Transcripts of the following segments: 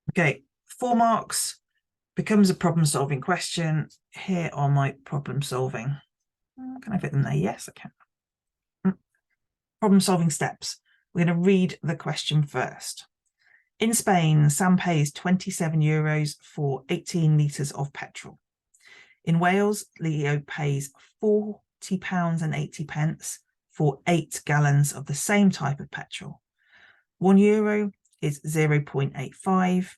Okay, 4 marks becomes a problem solving question. Here are my problem solving. Can I fit them there? Yes, I can. Problem solving steps. We're going to read the question first. In Spain, Sam pays €27 for 18 litres of petrol. In Wales, Leo pays £40.80 for 8 gallons of the same type of petrol. €1 is 0.85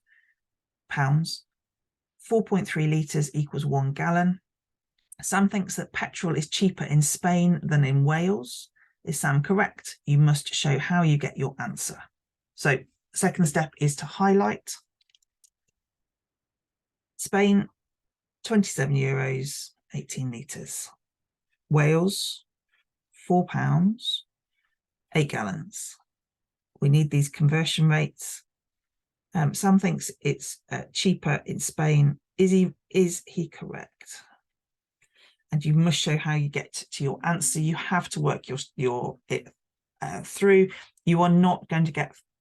pounds. 4.3 litres equals 1 gallon. Sam thinks that petrol is cheaper in Spain than in Wales. Is Sam correct? You must show how you get your answer. So second step is to highlight. Spain, €27, 18 litres. Wales, £4, 8 gallons. We need these conversion rates. Sam thinks it's cheaper in Spain. Is he correct? And you must show how you get to your answer. You have to work it through. You are not going to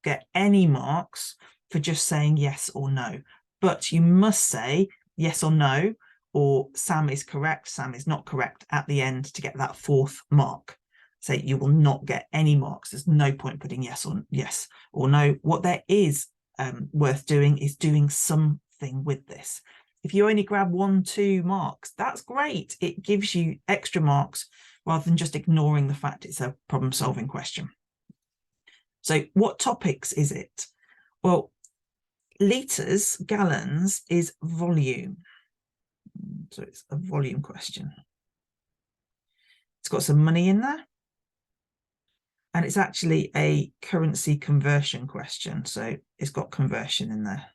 get any marks for just saying yes or no, but you must say yes or no, or Sam is correct, Sam is not correct at the end to get that 4th mark. So you will not get any marks. There's no point putting yes or no. What there is worth doing is doing something with this. If you only grab 1, 2 marks, that's great. It gives you extra marks rather than just ignoring the fact it's a problem solving question. So what topics is it? Well, litres, gallons is volume. So it's a volume question. It's got some money in there. And it's actually a currency conversion question. So it's got conversion in there.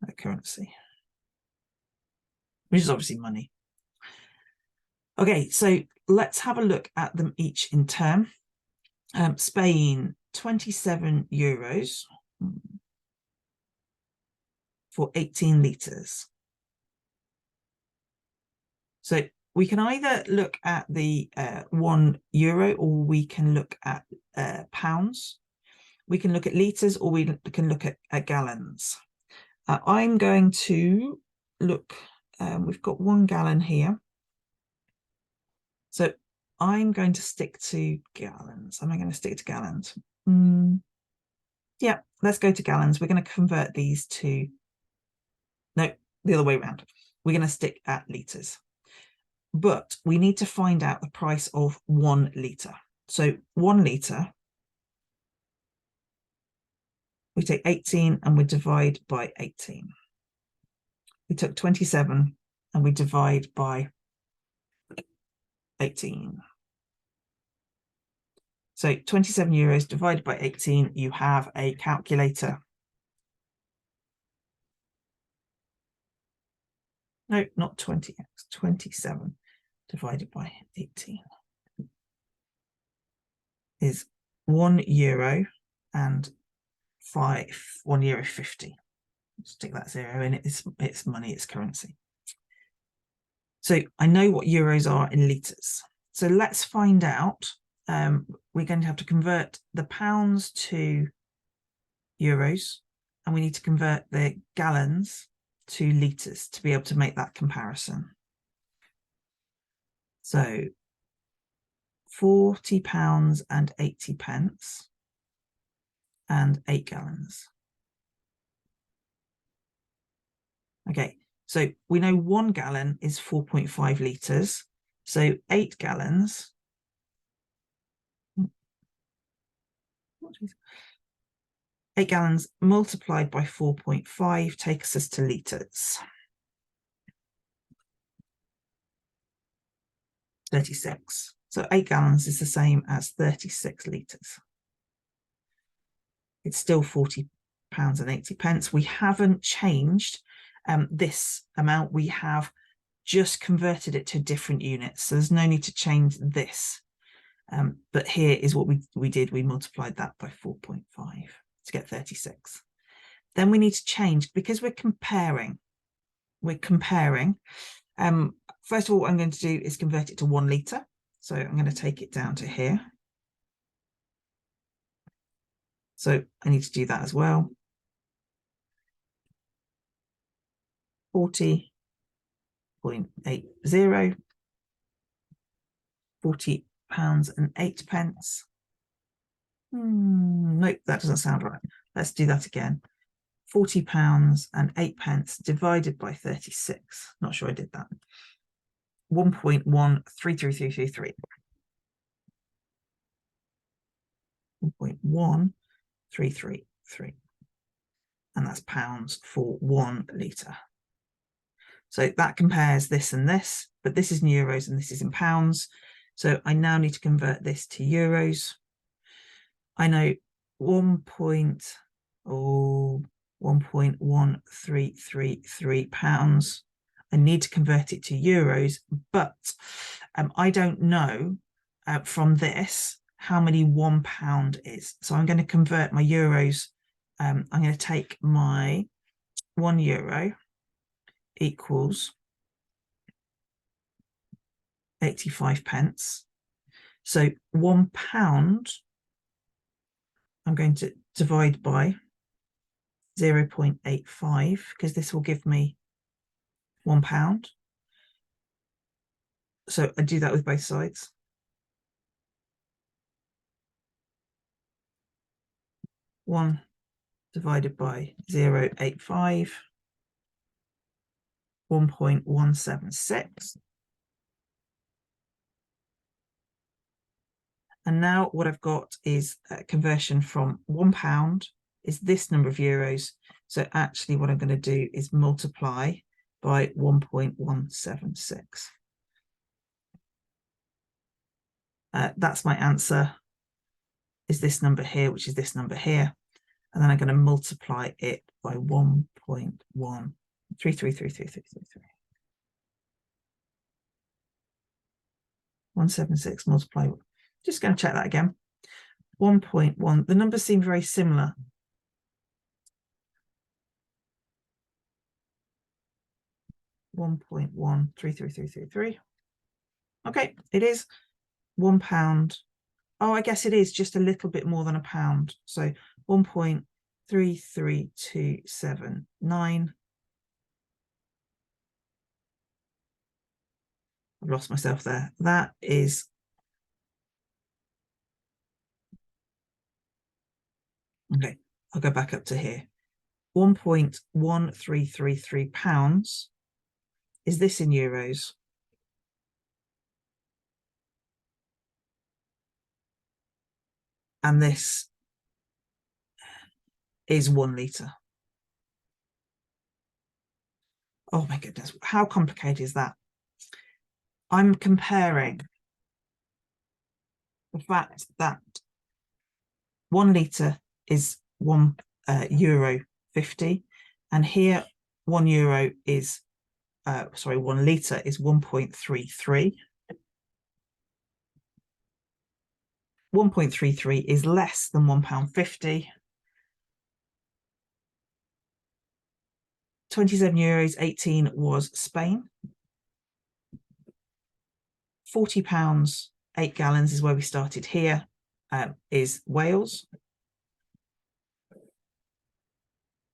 A currency, which is obviously money. Okay, so let's have a look at them each in turn. Spain, €27 for 18 litres. So we can either look at the €1 or we can look at pounds. We can look at litres or we can look at gallons. I'm going to look, we've got 1 gallon here. So I'm going to stick to gallons. Am I going to stick to gallons? Yeah, let's go to gallons. We're going to convert these to, no, the other way around. We're going to stick at litres. But we need to find out the price of 1 litre. So 1 litre, we take 18 and we divide by 18. We took 27 and we divide by 18. So €27 divided by 18, you have a calculator. No, not 20, 27 divided by 18 is €1 and €1.50. Stick that 0 in, it's money, it's currency. So I know what euros are in litres. So let's find out. We're going to have to convert the pounds to euros, and we need to convert the gallons to litres to be able to make that comparison. So £40.80 and 8 gallons. Okay, so we know 1 gallon is 4.5 litres. So 8 gallons. What is 8 gallons multiplied by 4.5 takes us to litres. 36. So 8 gallons is the same as 36 litres. It's still £40.80. We haven't changed this amount. We have just converted it to different units. So there's no need to change this. But here is what we did. We multiplied that by 4.5 to get 36. Then we need to change, because we're comparing. First of all, what I'm going to do is convert it to 1 litre. So I'm going to take it down to here. So So I need to do that as well. 40.80, £40.08. Nope, that doesn't sound right. Let's do that again. £40.08 divided by 36. Not sure I did that. 1.133333. 1.1333. And that's pounds for 1 litre. So that compares this and this, but this is in euros and this is in pounds. So I now need to convert this to euros. I know 1.1333 pounds. I need to convert it to euros, but I don't know from this how many £1 is. So I'm going to convert my euros. I'm going to take my €1 equals 85 pence. So £1, I'm going to divide by 0.85 because this will give me £1. So I do that with both sides. 1 divided by 0.85, 1.176. And now what I've got is a conversion from £1 is this number of euros. So actually what I'm going to do is multiply by 1.176. That's my answer, is this number here, which is this number here. And then I'm going to multiply it by 1.13333333. 176 multiply. Just going to check that again. 1.1. The numbers seem very similar. £1.133333. Okay, it is £1. Oh, I guess it is just a little bit more than a pound. So 1.33279. I've lost myself there. That is okay. I'll go back up to here. £1.1333 is this in euros? And this is 1 litre. Oh my goodness, how complicated is that? I'm comparing the fact that 1 litre is €1.50, and here €1 is 1 litre is 1.33. 1.33 is less than £1.50. €27.18 was Spain. £40, 8 gallons is where we started here, is Wales.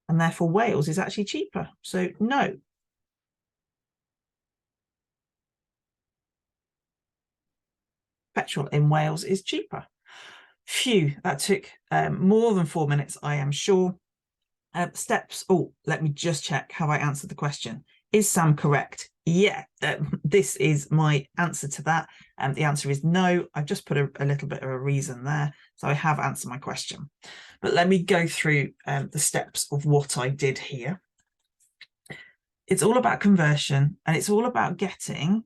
And therefore Wales is actually cheaper. So no. Petrol in Wales is cheaper. Phew, that took more than 4 minutes, I am sure. Steps. Oh, let me just check. Have I answered the question? Is Sam correct? Yeah, this is my answer to that. And the answer is no. I've just put a little bit of a reason there. So I have answered my question. But let me go through the steps of what I did here. It's all about conversion, and it's all about getting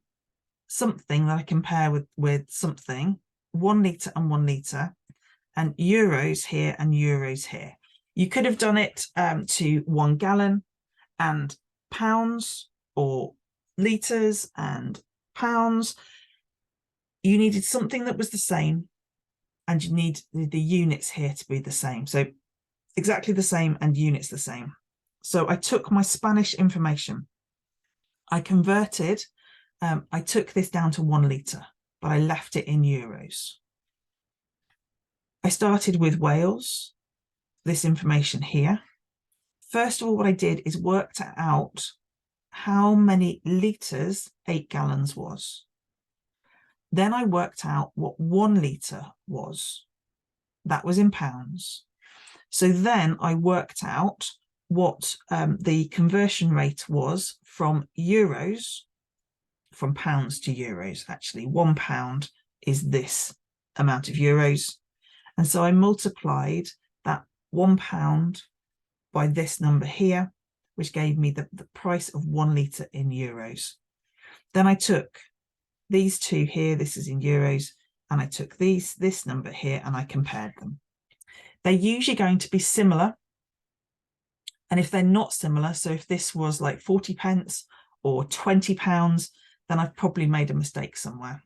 something that I compare with something, 1 litre and 1 litre, and euros here and euros here. You could have done it to 1 gallon and pounds, or litres and pounds. You needed something that was the same, and you need the units here to be the same. So exactly the same and units the same. So I took my Spanish information. I converted, I took this down to 1 litre, but I left it in euros. I started with Wales. this information here. First of all, what I did is worked out how many litres 8 gallons was. Then I worked out what 1 litre was. That was in pounds. So then I worked out what the conversion rate was from euros, from pounds to euros. Actually, £1 is this amount of euros. And so I multiplied that £1 by this number here, which gave me the price of 1 litre in euros. Then I took these two here, this is in euros, and I took this number here and I compared them. They're usually going to be similar. And if they're not similar, so if this was like 40 pence or £20, then I've probably made a mistake somewhere.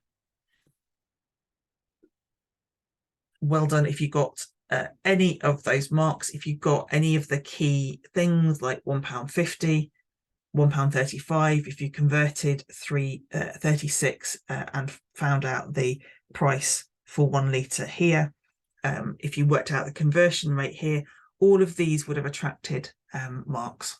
Well done if you got any of those marks. If you got any of the key things like £1.50, £1.35, if you converted 36 and found out the price for 1 litre here, if you worked out the conversion rate here, all of these would have attracted marks.